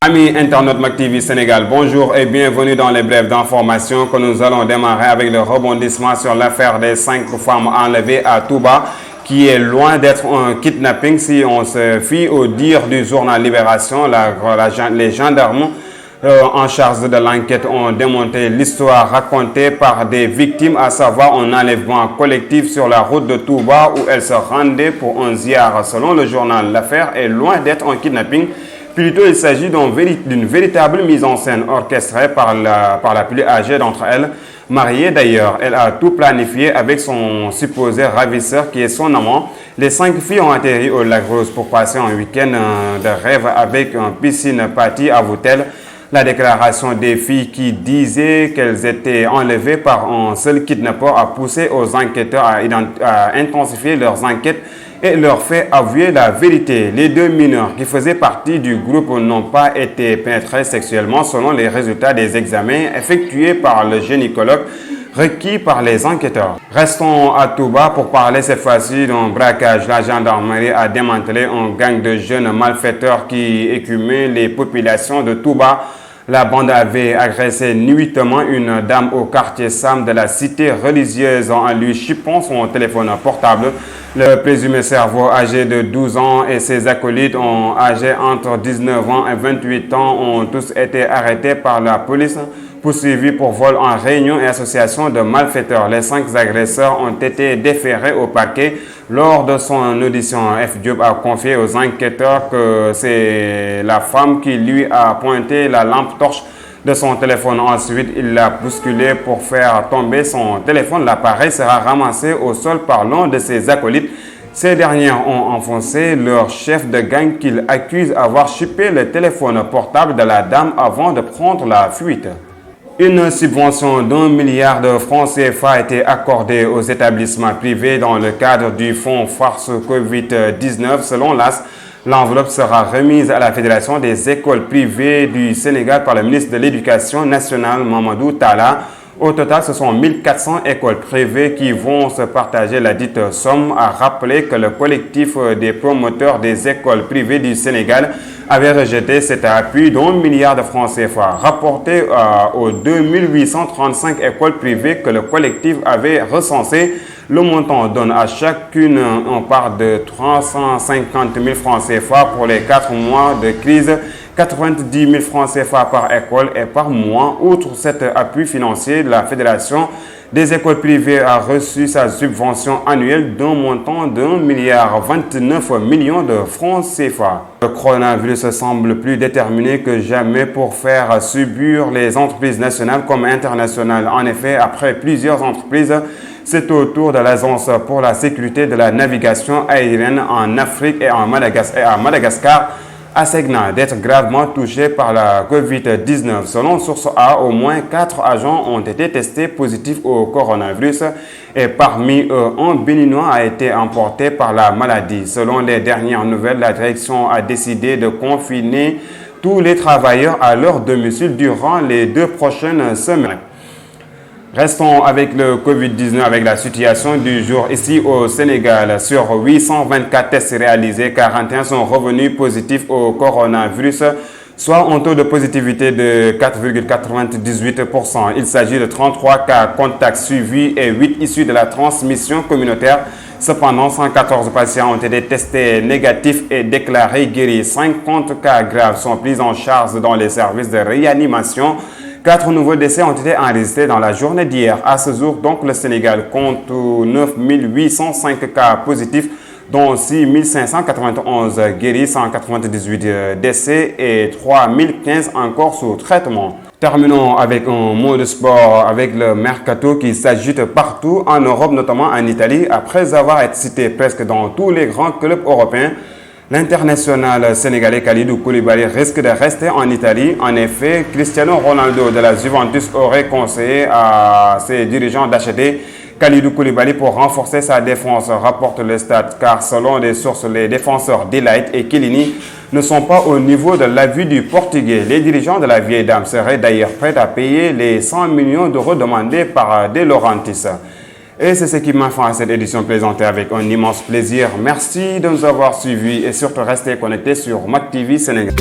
Amis internautes Macky TV Sénégal, bonjour et bienvenue dans les brèves d'information que nous allons démarrer avec le rebondissement sur l'affaire des 5 femmes enlevées à Touba, qui est loin d'être un kidnapping si on se fie au dire du journal Libération. Les gendarmes en charge de l'enquête ont démonté l'histoire racontée par des victimes, à savoir un enlèvement collectif sur la route de Touba où elles se rendaient pour un ziar. Selon le journal, l'affaire est loin d'être un kidnapping. Plutôt, il s'agit d'une véritable mise en scène orchestrée par la plus âgée d'entre elles. Mariée d'ailleurs, elle a tout planifié avec son supposé ravisseur qui est son amant. Les 5 filles ont atterri au lac Rose pour passer un week-end de rêve avec une piscine party, avoue-t-elle. La déclaration des filles qui disaient qu'elles étaient enlevées par un seul kidnappeur a poussé aux enquêteurs à intensifier leurs enquêtes et leur fait avouer la vérité. Les 2 mineurs qui faisaient partie du groupe n'ont pas été pénétrés sexuellement selon les résultats des examens effectués par le gynécologue requis par les enquêteurs. Restons à Touba pour parler cette fois-ci d'un braquage. La gendarmerie a démantelé un gang de jeunes malfaiteurs qui écumaient les populations de Touba. La bande avait agressé nuitamment une dame au quartier Sam de la cité religieuse en lui chipant son téléphone portable. Le présumé cerveau âgé de 12 ans et ses acolytes âgés entre 19 ans et 28 ans ont tous été arrêtés par la police, poursuivis pour vol en réunion et association de malfaiteurs. Les 5 agresseurs ont été déférés au parquet. Lors de son audition, F. Diop a confié aux enquêteurs que c'est la femme qui lui a pointé la lampe torche de son téléphone. Ensuite, il l'a bousculé pour faire tomber son téléphone. L'appareil sera ramassé au sol par l'un de ses acolytes. Ces derniers ont enfoncé leur chef de gang qu'ils accusent d'avoir chippé le téléphone portable de la dame avant de prendre la fuite. Une subvention d'1 milliard de francs CFA a été accordée aux établissements privés dans le cadre du fonds Farce Covid-19. Selon l'AS, l'enveloppe sera remise à la Fédération des écoles privées du Sénégal par le ministre de l'Éducation nationale, Mamadou Talla. Au total, ce sont 1400 écoles privées qui vont se partager la dite somme, a rappelé que le collectif des promoteurs des écoles privées du Sénégal avait rejeté cet appui d'1 milliard de francs CFA, rapporté aux 2835 écoles privées que le collectif avait recensées. Le montant donne à chacune un part de 350 000 francs CFA pour les 4 mois de crise, 90 000 francs CFA par école et par mois. Outre cet appui financier, la Fédération des écoles privées a reçu sa subvention annuelle d'un montant d'1,29 milliard de francs CFA. Le coronavirus semble plus déterminé que jamais pour faire subir les entreprises nationales comme internationales. En effet, après plusieurs entreprises, c'est au tour de l'Agence pour la sécurité de la navigation aérienne en Afrique et à Madagascar, ASEGNA, d'être gravement touché par la Covid-19. Selon Source A, au moins 4 agents ont été testés positifs au coronavirus et parmi eux, un Béninois a été emporté par la maladie. Selon les dernières nouvelles, la direction a décidé de confiner tous les travailleurs à leur domicile durant les 2 prochaines semaines. Restons avec le Covid-19, avec la situation du jour ici au Sénégal. Sur 824 tests réalisés, 41 sont revenus positifs au coronavirus, soit un taux de positivité de 4,98%. Il s'agit de 33 cas contacts suivis et 8 issus de la transmission communautaire. Cependant, 114 patients ont été testés négatifs et déclarés guéris. 50 cas graves sont pris en charge dans les services de réanimation. 4 nouveaux décès ont été enregistrés dans la journée d'hier. À ce jour, donc, le Sénégal compte 9 805 cas positifs, dont 6 591 guéris, 198 décès et 3 015 encore sous traitement. Terminons avec un mot de sport, avec le mercato qui s'agite partout en Europe, notamment en Italie. Après avoir été cité presque dans tous les grands clubs européens, l'international sénégalais Kalidou Koulibaly risque de rester en Italie. En effet, Cristiano Ronaldo de la Juventus aurait conseillé à ses dirigeants d'acheter Kalidou Koulibaly pour renforcer sa défense, rapporte le Stade, car selon des sources, les défenseurs Delight et Chiellini ne sont pas au niveau de l'avis du Portugais. Les dirigeants de la vieille dame seraient d'ailleurs prêts à payer les 100 millions d'euros demandés par De Laurentiis. Et c'est ce qui m'a fait à cette édition présentée avec un immense plaisir. Merci de nous avoir suivis et surtout restez connectés sur Macky TV Sénégal.